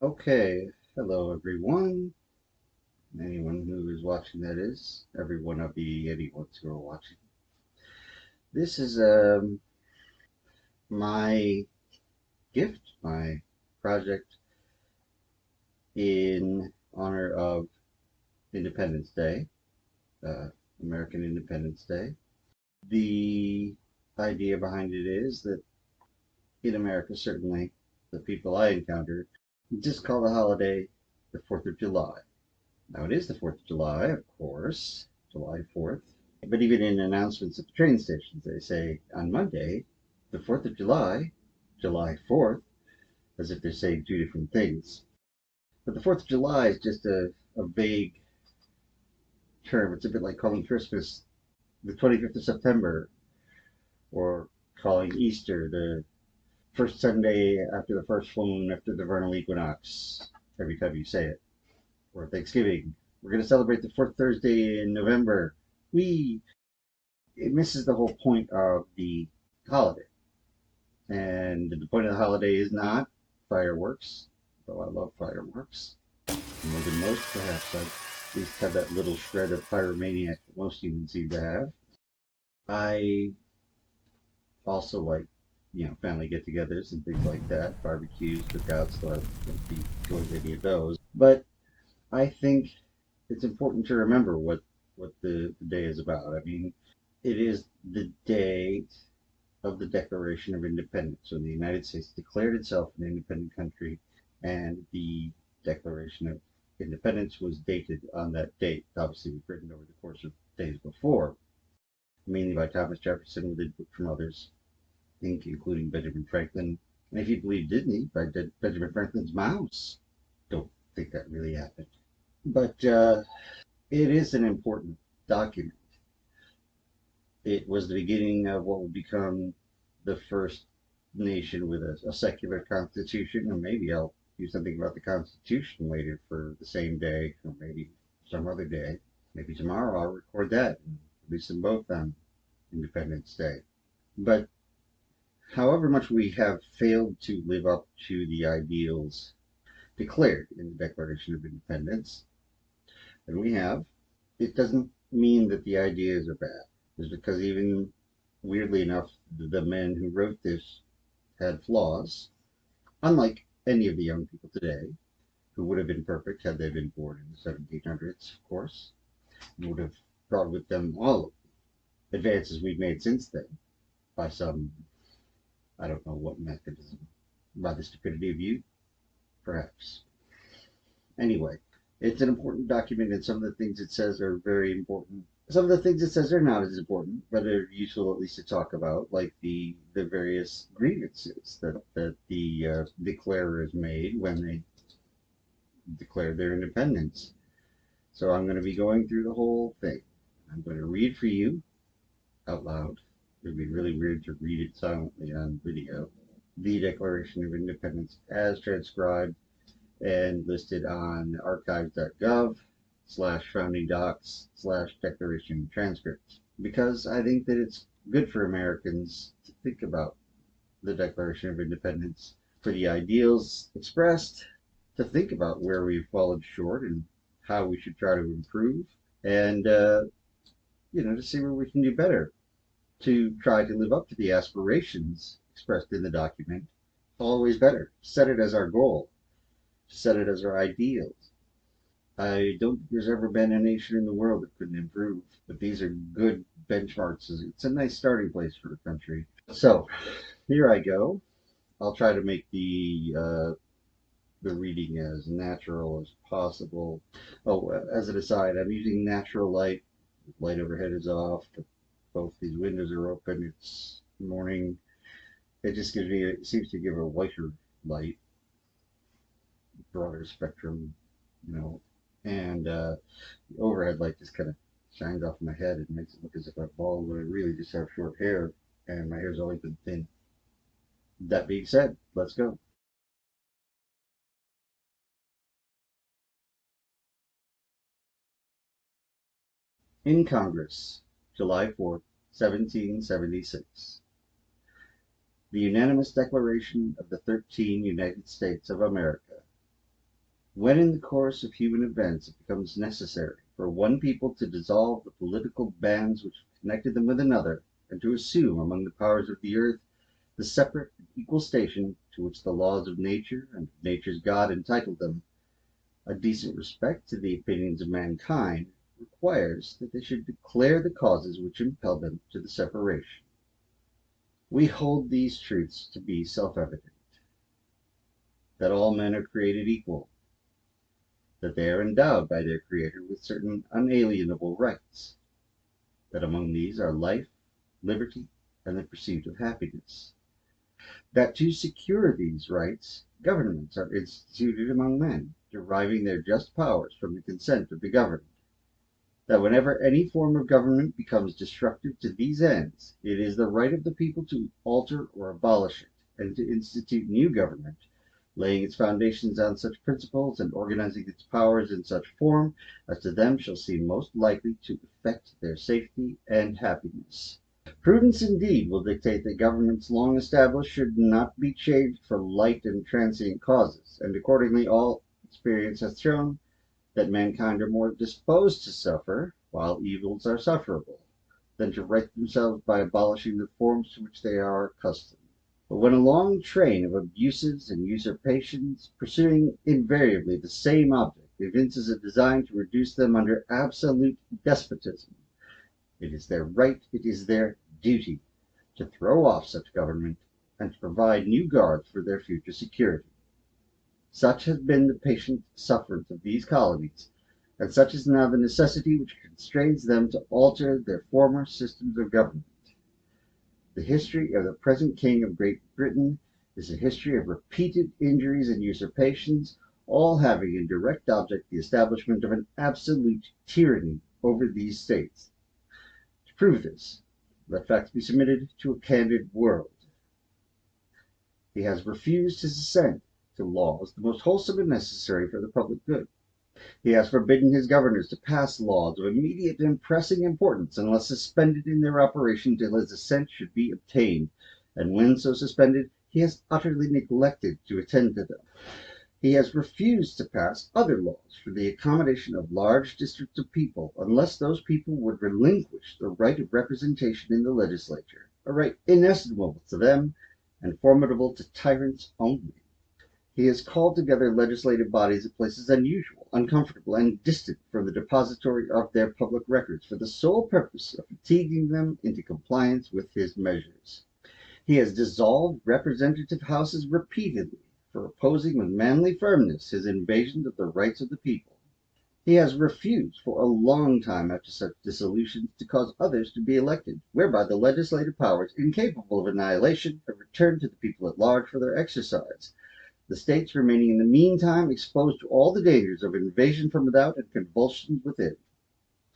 Okay, hello everyone. Anyone who is watching, that is, every one of the anyone's who are watching. This is my gift, my project in honor of Independence Day, uh, American Independence Day. The idea behind it is that in America, certainly, the people I encounter just call the holiday the 4th of July. Now, it is the 4th of July, of course, July 4th. But even in announcements at the train stations, they say on Monday, the 4th of July, July 4th, as if they're saying two different things. But the 4th of July is just a vague term. It's a bit like calling Christmas the 25th of September or calling Easter the first Sunday after the first full moon after the vernal equinox every time you say it. Or Thanksgiving. We're going to celebrate the fourth Thursday in November. We It misses the whole point of the holiday. And the point of the holiday is not fireworks, though I love fireworks more than most. Perhaps I at least have that little shred of pyromaniac that most humans seem to have. I also like, family get-togethers and things like that, barbecues, cookouts. So I won't be going to any of those. But I think it's important to remember what the day is about. I mean, it is the day of the Declaration of Independence, when the United States declared itself an independent country, and the Declaration of Independence was dated on that date. Obviously, it was written over the course of days before, mainly by Thomas Jefferson, with input from others, I think, including Benjamin Franklin. And if you believe Disney, by Benjamin Franklin's mouse. Don't think that really happened. But it is an important document. It was the beginning of what would become the first nation with a secular constitution, and maybe I'll do something about the Constitution later for the same day, or maybe some other day. Maybe tomorrow I'll record that and release them both on Independence Day. But however much we have failed to live up to the ideals declared in the Declaration of Independence, and we have, it doesn't mean that the ideas are bad. It's because, even weirdly enough, the men who wrote this had flaws, unlike any of the young people today, who would have been perfect had they been born in the 1700s, of course, and would have brought with them all advances we've made since then by some, I don't know what mechanism, by the stupidity of youth, perhaps. Anyway, it's an important document, and some of the things it says are very important. Some of the things it says are not as important, but are useful at least to talk about, like the various grievances that the declarers made when they declared their independence. So I'm going to be going through the whole thing. I'm going to read for you out loud. It would be really weird to read it silently on video. The Declaration of Independence as transcribed and listed on archives.gov/founding docs/declaration transcripts. Because I think that it's good for Americans to think about the Declaration of Independence, for the ideals expressed, to think about where we've fallen short and how we should try to improve, and to see where we can do better, to try to live up to the aspirations expressed in the document. Always better. Set it as our goal. Set it as our ideals. I don't think there's ever been a nation in the world that couldn't improve, but these are good benchmarks. It's a nice starting place for a country. So here I go. I'll try to make the reading as natural as possible. Oh, as an aside, I'm using natural light. Light overhead is off. Both these windows are open. It's morning. It just it seems to give a whiter light, broader spectrum, you know. And the overhead light just kind of shines off my head. It makes it look as if I'm bald, but I really just have short hair, and my hair's always been thin. That being said, let's go. In Congress, July 4th, 1776. The unanimous declaration of the 13 United States of America, When in the course of human events it becomes necessary for one people to dissolve the political bands which have connected them with another, and to assume among the powers of the earth the separate and equal station to which the laws of nature and of nature's God entitled them, a decent respect to the opinions of mankind requires that they should declare the causes which impel them to the separation. We hold these truths to be self-evident: that all men are created equal, that they are endowed by their Creator with certain unalienable rights, that among these are life, liberty, and the pursuit of happiness, that to secure these rights governments are instituted among men, deriving their just powers from the consent of the governed, that whenever any form of government becomes destructive to these ends, it is the right of the people to alter or abolish it, and to institute new government, laying its foundations on such principles and organizing its powers in such form as to them shall seem most likely to effect their safety and happiness. Prudence indeed will dictate that governments long established should not be changed for light and transient causes, and accordingly all experience has shown that mankind are more disposed to suffer, while evils are sufferable, than to right themselves by abolishing the forms to which they are accustomed. But when a long train of abuses and usurpations, pursuing invariably the same object, evinces a design to reduce them under absolute despotism, it is their right, it is their duty, to throw off such government, and to provide new guards for their future security. Such has been the patient sufferance of these colonies, and such is now the necessity which constrains them to alter their former systems of government. The history of the present King of Great Britain is a history of repeated injuries and usurpations, all having in direct object the establishment of an absolute tyranny over these states. To prove this, let facts be submitted to a candid world. He has refused his assent to laws the most wholesome and necessary for the public good. He has forbidden his governors to pass laws of immediate and pressing importance unless suspended in their operation till his assent should be obtained, and when so suspended he has utterly neglected to attend to them. He has refused to pass other laws for the accommodation of large districts of people unless those people would relinquish the right of representation in the legislature, a right inestimable to them and formidable to tyrants only. He has called together legislative bodies at places unusual, uncomfortable, and distant from the depository of their public records, for the sole purpose of fatiguing them into compliance with his measures. He has dissolved representative houses repeatedly for opposing with manly firmness his invasions of the rights of the people. He has refused for a long time after such dissolutions to cause others to be elected, whereby the legislative powers, incapable of annihilation, have returned to the people at large for their exercise, the states remaining in the meantime exposed to all the dangers of invasion from without and convulsions within.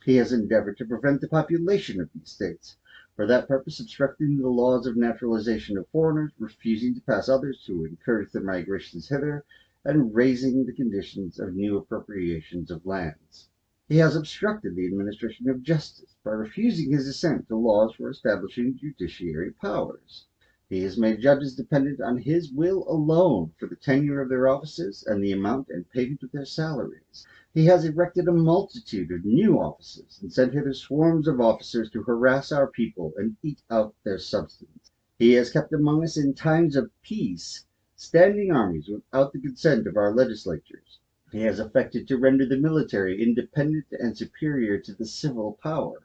He has endeavored to prevent the population of these states, for that purpose obstructing the laws of naturalization of foreigners, refusing to pass others to encourage their migrations hither, and raising the conditions of new appropriations of lands. He has obstructed the administration of justice by refusing his assent to laws for establishing judiciary powers. He has made judges dependent on his will alone for the tenure of their offices and the amount and payment of their salaries. He has erected a multitude of new offices, and sent hither swarms of officers to harass our people and eat out their substance. He has kept among us in times of peace standing armies without the consent of our legislatures. He has affected to render the military independent and superior to the civil power.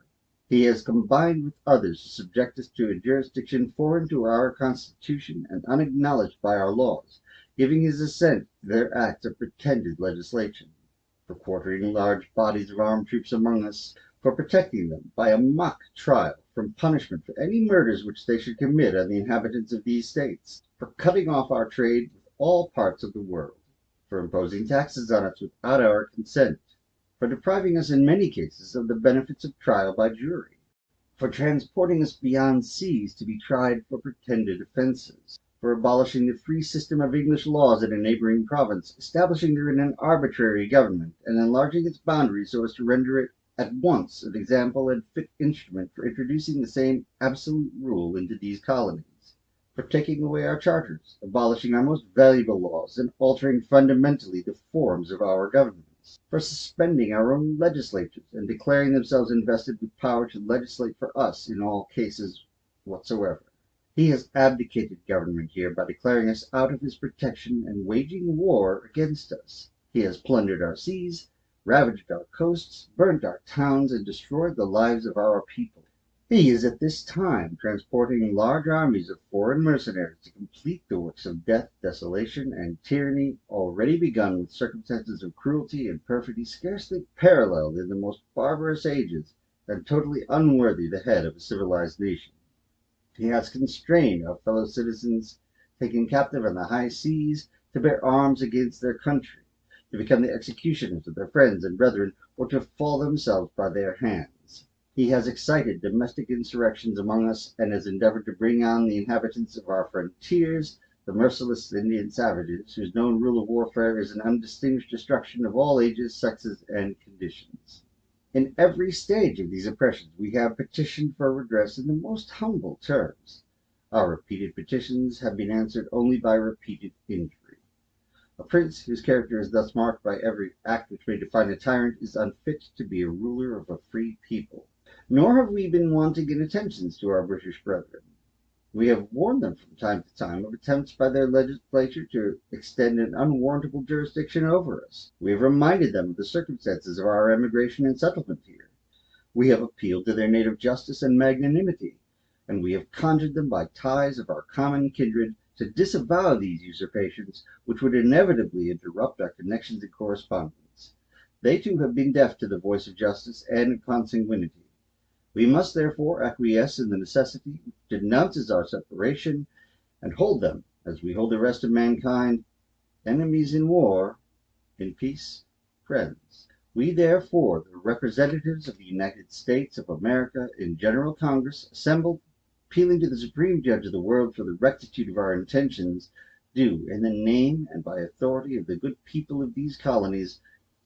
He has combined with others to subject us to a jurisdiction foreign to our Constitution and unacknowledged by our laws, giving his assent to their acts of pretended legislation, for quartering large bodies of armed troops among us, for protecting them by a mock trial from punishment for any murders which they should commit on the inhabitants of these states, for cutting off our trade with all parts of the world, for imposing taxes on us without our consent, for depriving us in many cases of the benefits of trial by jury, for transporting us beyond seas to be tried for pretended offenses, for abolishing the free system of English laws in a neighboring province, establishing therein an arbitrary government, and enlarging its boundaries so as to render it at once an example and fit instrument for introducing the same absolute rule into these colonies, for taking away our charters, abolishing our most valuable laws, and altering fundamentally the forms of our governments, for suspending our own legislatures and declaring themselves invested with power to legislate for us in all cases whatsoever. He has abdicated government here by declaring us out of his protection and waging war against us. He has plundered our seas, ravaged our coasts, burnt our towns, and destroyed the lives of our people. He is at this time transporting large armies of foreign mercenaries to complete the works of death, desolation, and tyranny already begun with circumstances of cruelty and perfidy scarcely paralleled in the most barbarous ages, and totally unworthy the head of a civilized nation. He has constrained our fellow citizens taken captive on the high seas to bear arms against their country, to become the executioners of their friends and brethren, or to fall themselves by their hands. He has excited domestic insurrections among us, and has endeavored to bring on the inhabitants of our frontiers, the merciless Indian savages, whose known rule of warfare is an undistinguished destruction of all ages, sexes, and conditions. In every stage of these oppressions we have petitioned for redress in the most humble terms. Our repeated petitions have been answered only by repeated injury. A prince whose character is thus marked by every act which may define a tyrant is unfit to be a ruler of a free people. Nor have we been wanting in attentions to our British brethren. We have warned them from time to time of attempts by their legislature to extend an unwarrantable jurisdiction over us. We have reminded them of the circumstances of our emigration and settlement here. We have appealed to their native justice and magnanimity, and we have conjured them by ties of our common kindred to disavow these usurpations, which would inevitably interrupt our connections and correspondence. They too have been deaf to the voice of justice and consanguinity. We must therefore acquiesce in the necessity which denounces our separation, and hold them, as we hold the rest of mankind, enemies in war, in peace, friends. We therefore, the representatives of the United States of America in General Congress, assembled, appealing to the Supreme Judge of the world for the rectitude of our intentions, do, in the name and by authority of the good people of these colonies,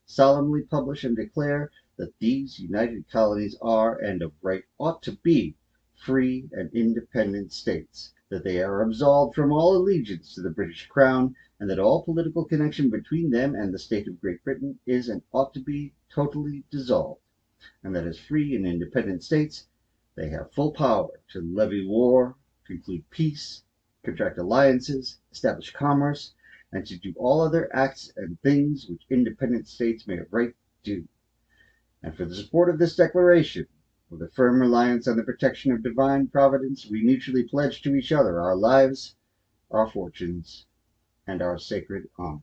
solemnly publish and declare that these united colonies are, and of right ought to be, free and independent states, that they are absolved from all allegiance to the British Crown, and that all political connection between them and the state of Great Britain is and ought to be totally dissolved, and that as free and independent states they have full power to levy war, conclude peace, contract alliances, establish commerce, and to do all other acts and things which independent states may of right do. And for the support of this declaration, with a firm reliance on the protection of divine providence, we mutually pledge to each other our lives, our fortunes, and our sacred honor.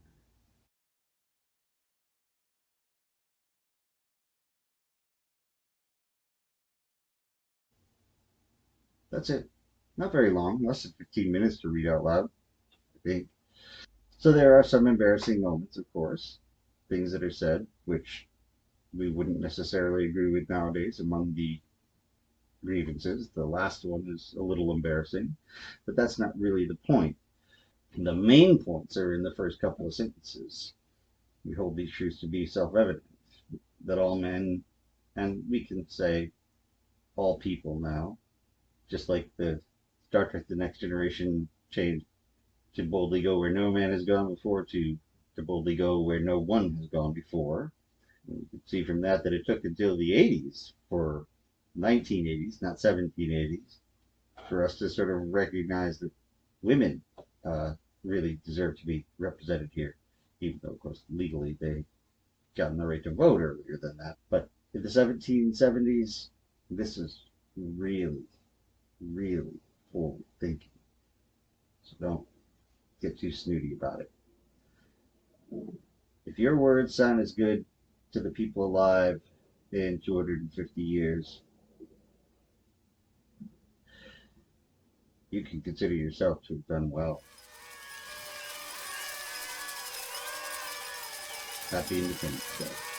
That's it. Not very long, less than 15 minutes to read out loud, I think. So there are some embarrassing moments, of course, things that are said, which we wouldn't necessarily agree with nowadays among the grievances. The last one is a little embarrassing, but that's not really the point. The main points are in the first couple of sentences. We hold these truths to be self-evident, that all men, and we can say all people now, just like the Star Trek The Next Generation changed to boldly go where no man has gone before to boldly go where no one has gone before. And you can see from that that it took until the 80s, for 1980s, not 1780s, for us to sort of recognize that women really deserve to be represented here, even though, of course, legally they gotten the right to vote earlier than that. But in the 1770s, this is really, really forward thinking. So don't get too snooty about it. If your words sound as good to the people alive in 250 years, you can consider yourself to have done well. Happy Independence Day.